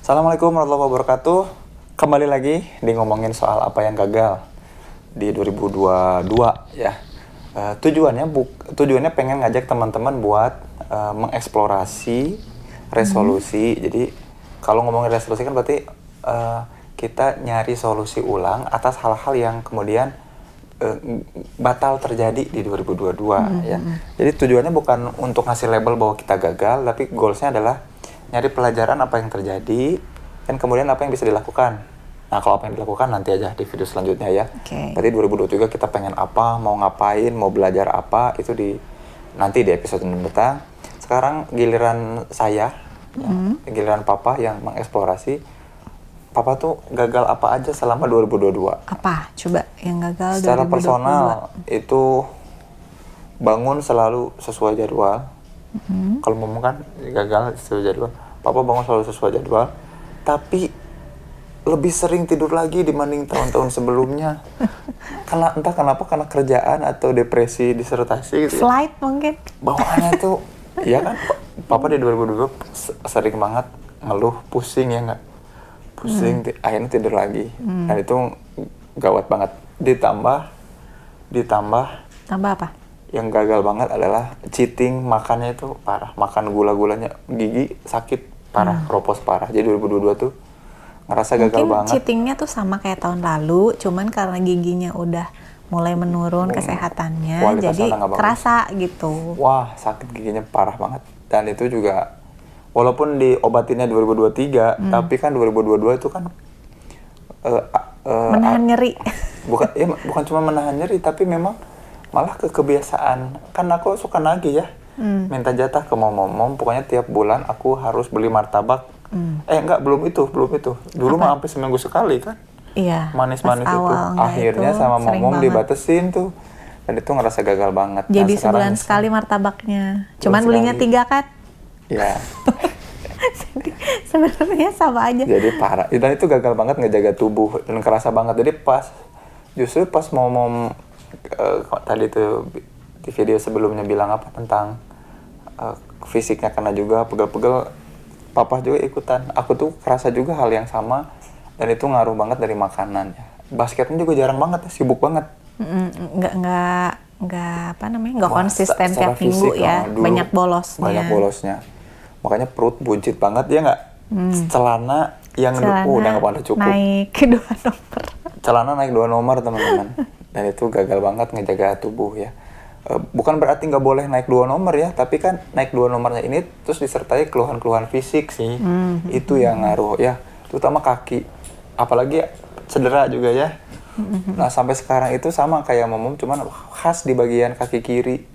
Assalamualaikum warahmatullahi wabarakatuh. Kembali lagi di ngomongin soal apa yang gagal di 2022 ya. Tujuannya pengen ngajak teman-teman buat mengeksplorasi resolusi. Jadi kalau ngomongin resolusi kan berarti kita nyari solusi ulang atas hal-hal yang kemudian batal terjadi di 2022 ya. Jadi tujuannya bukan untuk ngasih label bahwa kita gagal, tapi goalsnya adalah nyari pelajaran apa yang terjadi dan kemudian apa yang bisa dilakukan. Nah, kalau apa yang dilakukan nanti aja di video selanjutnya ya. Berarti 2023 kita pengen apa, mau ngapain, mau belajar apa, itu nanti di episode mendatang. Sekarang giliran saya, giliran Papa yang mengeksplorasi. Papa tuh gagal apa aja selama 2022? Apa? Coba yang gagal secara 2022. Personal itu bangun selalu sesuai jadwal. Kalau ngomong kan gagal sesuai jadwal. Papa bangun selalu sesuai jadwal, tapi lebih sering tidur lagi dibanding tahun-tahun sebelumnya. Karena entah kenapa, karena kerjaan atau depresi disertasi gitu. Flight mungkin. Bawaannya tuh, ya kan, Papa di 2022 sering banget ngeluh, pusing ya nggak? Pusing, akhirnya tidur lagi. Dan itu gawat banget. Ditambah Tambah apa? yang gagal banget adalah cheating, makannya itu parah. Makan gula-gulanya, gigi sakit parah, kropos parah. Jadi 2022 tuh ngerasa gagal Mungkin banget. cheatingnya tuh sama kayak tahun lalu, cuman karena giginya udah mulai menurun kesehatannya, jadi kerasa gitu. Wah, sakit giginya parah banget. Dan itu juga, walaupun diobatinnya 2023, tapi kan 2022 itu kan menahan nyeri. Bukan cuma menahan nyeri, tapi memang malah kebiasaan. Kan aku suka nagih ya, minta jatah ke mom. Pokoknya tiap bulan aku harus beli martabak. Enggak, belum itu. Dulu mah sampai seminggu sekali kan. Iya. Manis-manis itu. Akhirnya itu sama mom dibatesin tuh. Dan itu ngerasa gagal banget. Jadi sebulan sekali martabaknya. Cuman belinya 3 kan? Iya. Sebenarnya sama aja. Jadi parah. Dan itu gagal banget ngejaga tubuh dan kerasa banget. Jadi justru pas mom tadi tuh di video sebelumnya bilang apa tentang fisiknya kena juga pegel-pegel, Papa juga ikutan. Aku tuh kerasa juga hal yang sama dan itu ngaruh banget dari makanan ya. Basketnya juga jarang banget, sibuk banget. Nggak konsisten tiap minggu ya. Banyak bolosnya. Makanya perut buncit banget ya nggak? Celana yang udah nggak pada cukup. Naik 2 nomor. Celana naik 2 nomor teman-teman. Dan itu gagal banget ngejaga tubuh ya. Bukan berarti nggak boleh naik 2 nomor ya, tapi kan naik 2 nomornya ini terus disertai keluhan-keluhan fisik sih. Itu yang ngaruh ya, terutama kaki. Apalagi cedera juga ya. Nah sampai sekarang itu sama kayak momom, cuman khas di bagian kaki kiri.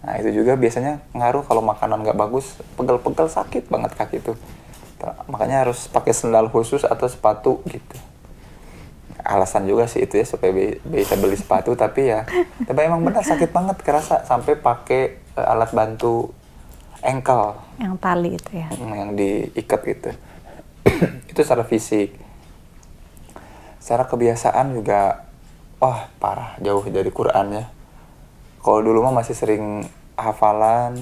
Nah itu juga biasanya ngaruh kalau makanan nggak bagus, pegel-pegel sakit banget kaki itu. Makanya harus pakai sendal khusus atau sepatu gitu. Alasan juga sih itu ya supaya bisa beli sepatu, tapi emang benar sakit banget, kerasa sampai pakai alat bantu ankle yang tali itu ya, yang diikat gitu. Itu secara fisik. Secara kebiasaan juga parah, jauh dari Quran ya. Kalau dulu mah masih sering hafalan,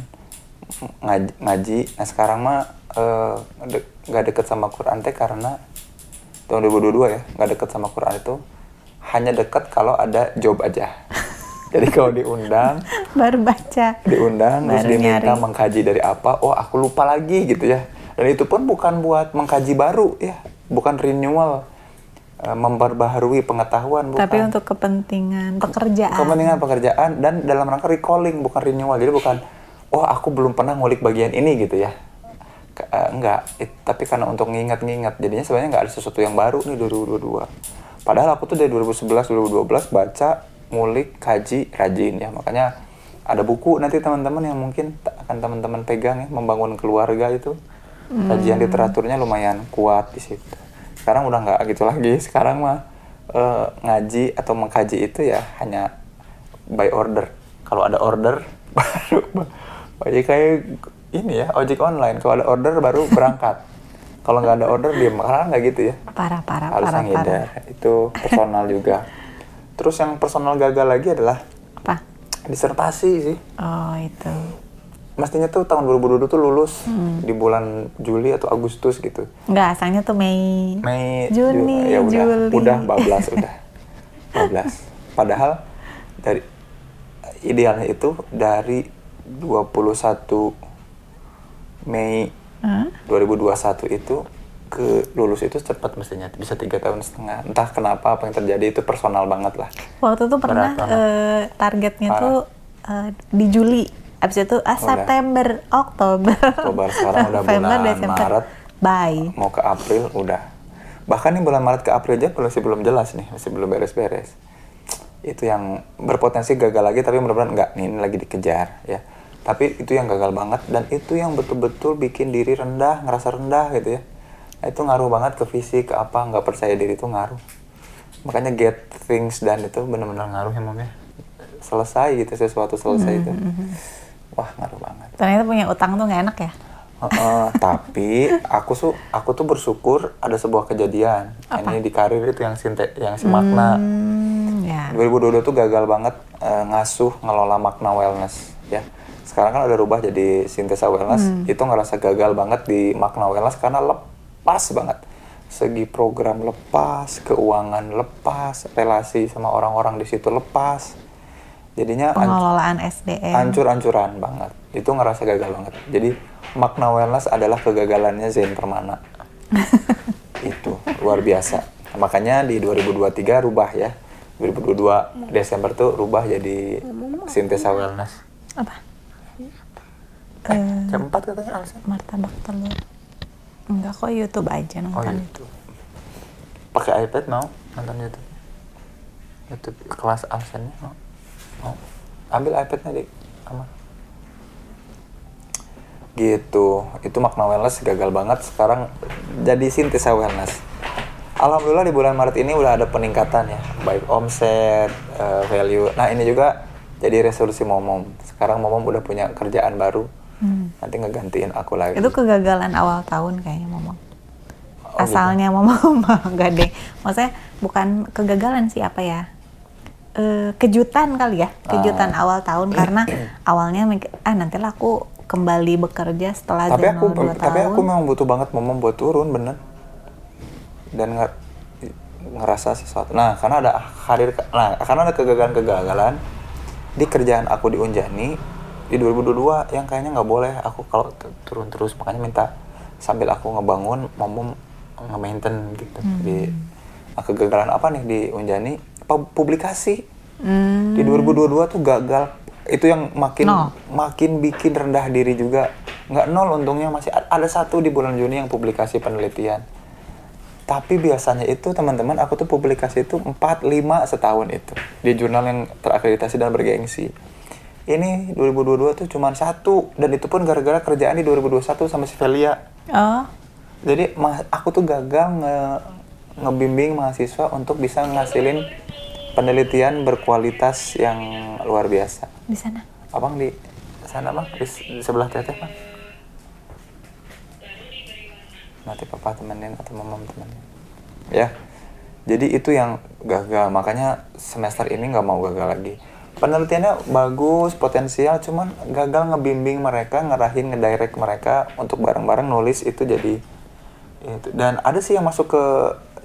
ngaji. Nah sekarang mah nggak deket sama Quran teh karena tahun 2022 ya, nggak deket sama Quran itu hanya deket kalau ada job aja. Jadi kalau diundang baru baca, terus diminta mengkaji dari apa, aku lupa lagi gitu ya. Dan itu pun bukan buat mengkaji baru ya, bukan renewal, memperbaharui pengetahuan, bukan. Tapi untuk kepentingan pekerjaan dan dalam rangka recalling, bukan renewal. Jadi bukan aku belum pernah ngulik bagian ini gitu ya. Enggak, tapi karena untuk ngingat-ngingat. Jadinya sebenarnya nggak ada sesuatu yang baru nih 2022. Padahal aku tuh dari 2011-2012 baca, ngulik, kaji, rajin ya. Makanya ada buku nanti teman-teman yang mungkin akan teman-teman pegang ya, membangun keluarga itu. Kajian literaturnya lumayan kuat di situ. Sekarang udah nggak gitu lagi. Sekarang mah ngaji atau mengkaji itu ya hanya by order. Kalau ada order baru. Jadi kayak ini ya, ojek online. Kalau ada order baru berangkat. Kalau nggak ada order diam. Karena nggak gitu ya. Parah. Harus ngehindar. Itu personal juga. Terus yang personal gagal lagi adalah apa? Disertasi sih. Oh itu. mestinya tuh tahun 2022 tuh lulus di bulan Juli atau Agustus gitu. Enggak, asalnya tuh Mei, Juni, ya Juli. Udah bablas udah. Bablas. Padahal dari idealnya itu dari 21 Mei 2021 itu ke lulus itu cepat mestinya, bisa 3,5 tahun. Entah kenapa apa yang terjadi, itu personal banget lah. Waktu itu pernah targetnya tuh di Juli, abis itu September, Oktober, sekarang udah November, bulan Desember, Maret, mau ke April udah. Bahkan nih bulan Maret ke April aja masih belum jelas nih, masih belum beres-beres. Itu yang berpotensi gagal lagi, tapi mudah-mudahan enggak, nih ini lagi dikejar ya. Tapi itu yang gagal banget, dan itu yang betul-betul bikin diri rendah, ngerasa rendah gitu ya. Nah, itu ngaruh banget ke fisik, ke apa, nggak percaya diri itu ngaruh. Makanya get things done itu benar-benar ngaruh ya, Mom ya. Selesai gitu, sesuatu selesai itu. Wah, ngaruh banget. Ternyata punya utang tuh nggak enak ya? Tapi aku tuh bersyukur ada sebuah kejadian. Apa? Ini di karir itu yang si Makna. Ya. 2022 tuh gagal banget ngasuh, ngelola Makna Wellness ya. Sekarang kan udah rubah jadi Sintesa Wellness. Itu ngerasa gagal banget di Makna Wellness karena lepas banget. Segi program lepas, keuangan lepas, relasi sama orang-orang di situ lepas. Jadinya pengelolaan SDM hancur-hancuran banget. Itu ngerasa gagal banget. Jadi Makna Wellness adalah kegagalannya Zain Permana. Itu luar biasa. Makanya di 2023 rubah ya. 2022 Desember tuh rubah jadi Sintesa Wellness. apa? Jam 4 katanya Alsen. Martabak telur. Enggak kok, YouTube aja nonton. YouTube. Pakai iPad mau nonton YouTube? YouTube kelas Alsennya mau? Ambil iPadnya di kamar. Gitu. Itu Makna Wellness gagal banget. Sekarang jadi Sintesa Wellness. Alhamdulillah di bulan Maret ini udah ada peningkatan ya, baik omset, value. Nah ini juga jadi resolusi Momom. Sekarang Momom udah punya kerjaan baru. Nanti ngegantiin aku lagi. Itu kegagalan awal tahun kayaknya Momom. Asalnya gitu. Momom enggak deh. Maksudnya bukan kegagalan sih, apa ya? Kejutan kali ya. Kejutan awal tahun karena awalnya nantilah aku kembali bekerja setelah Zeno 2 tahun. Tapi aku memang butuh banget Momom buat turun bener. Dan ngerasa sesuatu. Nah, karena ada kegagalan di kerjaan aku di Unjani di 2022 yang kayaknya nggak boleh aku kalau turun terus, makanya minta sambil aku ngebangun Momom nge-maintain gitu. Di kegagalan apa nih di Unjani? Publikasi. Di 2022 tuh gagal. Itu yang makin bikin rendah diri juga. Nggak nol untungnya, masih ada satu di bulan Juni yang publikasi penelitian. Tapi biasanya itu teman-teman aku tuh publikasi itu 4-5 setahun itu di jurnal yang terakreditasi dan bergengsi. Ini 2022 tuh cuma 1, dan itu pun gara-gara kerjaan di 2021 sama si Velia. Jadi aku tuh gagal ngebimbing mahasiswa untuk bisa ngasilin penelitian berkualitas yang luar biasa. Di sana? Abang di sana Bang, di sebelah Teteh Bang. Nanti Papa temenin atau Mama temenin. Ya, jadi itu yang gagal. Makanya semester ini nggak mau gagal lagi. Penelitiannya bagus, potensial, cuman gagal ngebimbing mereka, ngarahin, ngedirect mereka untuk bareng-bareng nulis itu jadi itu. Dan ada sih yang masuk ke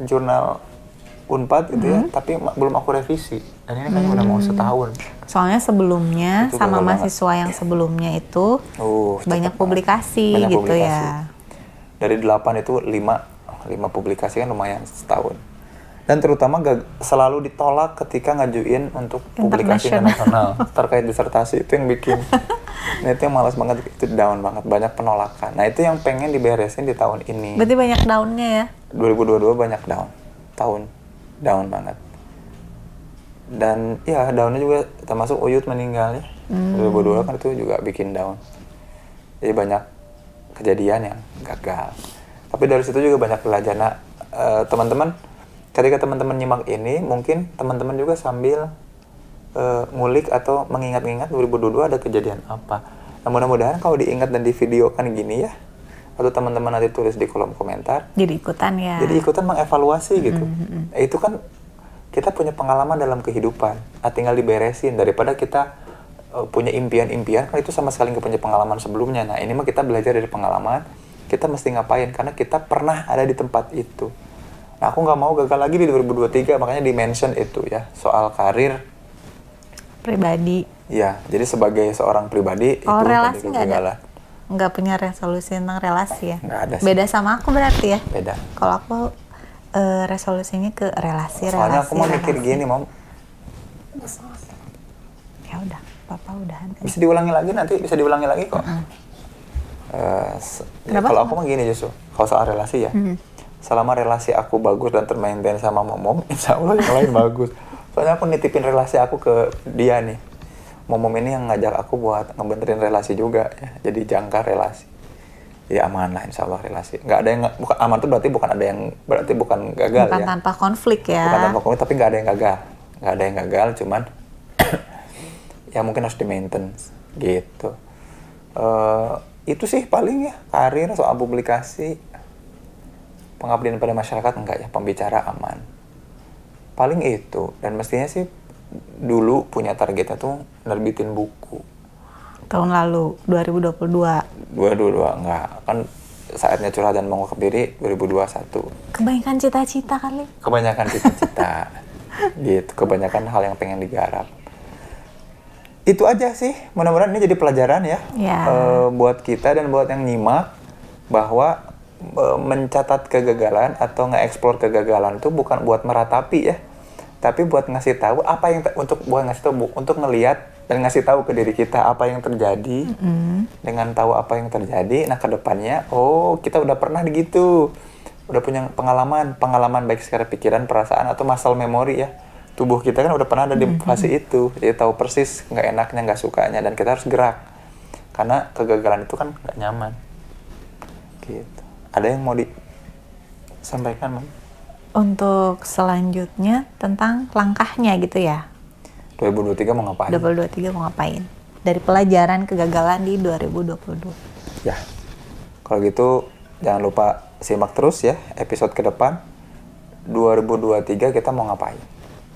jurnal Unpad gitu ya, tapi belum aku revisi. Dan ini kayaknya udah mau setahun. Soalnya sebelumnya itu sama mahasiswa yang sebelumnya itu banyak publikasi gitu ya. Dari 8 itu 5 publikasi kan lumayan setahun. Dan terutama selalu ditolak ketika ngajuin untuk publikasi internasional terkait disertasi. Itu yang bikin nah itu yang malas banget, itu down banget, banyak penolakan. Nah itu yang pengen diberesin di tahun ini. Berarti banyak downnya ya? 2022 banyak down banget. Dan ya downnya juga termasuk Uyut meninggal ya. 2022 kan itu juga bikin down. Jadi banyak kejadian yang gagal. Tapi dari situ juga banyak belajar. Nah teman-teman, ketika teman-teman nyimak ini, mungkin teman-teman juga sambil ngulik atau mengingat-ingat 2022 ada kejadian apa. Nah mudah-mudahan kalau diingat dan divideokan gini ya, atau teman-teman nanti tulis di kolom komentar. Jadi ikutan ya. Jadi ikutan mengevaluasi gitu. Itu kan kita punya pengalaman dalam kehidupan. Nah tinggal diberesin daripada kita punya impian-impian kan itu sama sekali nggak punya pengalaman sebelumnya. Nah ini mah kita belajar dari pengalaman, kita mesti ngapain karena kita pernah ada di tempat itu. Nah aku nggak mau gagal lagi di 2023, makanya di mention itu ya soal karir Pribadi. ya. Jadi sebagai seorang pribadi Kalau itu relasi tadi nggak ada? kegagalan. Nggak punya resolusi tentang relasi ya? Nggak ada sih. Beda sama aku berarti ya? Beda. Kalau aku resolusinya ke relasi. Soalnya aku mau mikir gini, Mom. Ya udah, papa udahan. Bisa diulangi lagi nanti, bisa diulangi lagi kok. Kenapa? Kalau aku mah gini justru, kalau soal relasi ya, selama relasi aku bagus dan termaintain sama Momom, insya Allah yang lain bagus. Soalnya aku nitipin relasi aku ke dia nih. Momom ini yang ngajak aku buat ngebenerin relasi juga ya, jadi jangka relasi. Ya aman lah insya Allah relasi. Nggak ada yang, bukan aman tuh berarti bukan gagal Bukan ya. tanpa konflik ya. Bukan tanpa konflik, tapi nggak ada yang gagal. Nggak ada yang gagal, cuman ya mungkin harus di-maintenance gitu. Itu sih paling ya, karir, soal publikasi, pengabdian pada masyarakat enggak ya, pembicara aman. Paling itu, dan mestinya sih dulu punya targetnya tuh nerbitin buku. Tahun lalu, 2022. 2022 enggak, kan saatnya curhat dan mengungkap diri 2021. Kebanyakan cita-cita kali. Kebanyakan cita-cita gitu, kebanyakan hal yang pengen digarap. Itu aja sih, mudah-mudahan ini jadi pelajaran ya, Ya. buat kita dan buat yang nyimak, bahwa mencatat kegagalan atau nge-explore kegagalan itu bukan buat meratapi ya, tapi buat ngasih tahu apa yang untuk ngelihat dan ngasih tahu ke diri kita apa yang terjadi. Dengan tahu apa yang terjadi, nah kedepannya kita udah pernah gitu, udah punya pengalaman baik secara pikiran, perasaan atau muscle memory ya. Tubuh kita kan udah pernah ada di fase itu, jadi tahu persis nggak enaknya, nggak sukanya, dan kita harus gerak karena kegagalan itu kan nggak nyaman gitu. Ada yang mau disampaikan, Mam? Untuk selanjutnya tentang langkahnya gitu ya. 2023 mau ngapain? 2023 mau ngapain? Dari pelajaran kegagalan di 2022. Ya, kalau gitu jangan lupa simak terus ya episode ke depan. 2023 kita mau ngapain?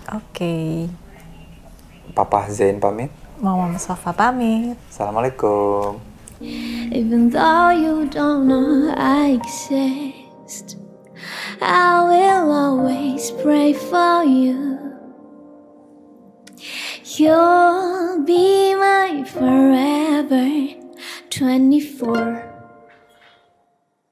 Oke. Papa Zain pamit. Mama Mustafa pamit. Assalamualaikum. Even though you don't know I exist, I will always pray for you. You'll be my forever 24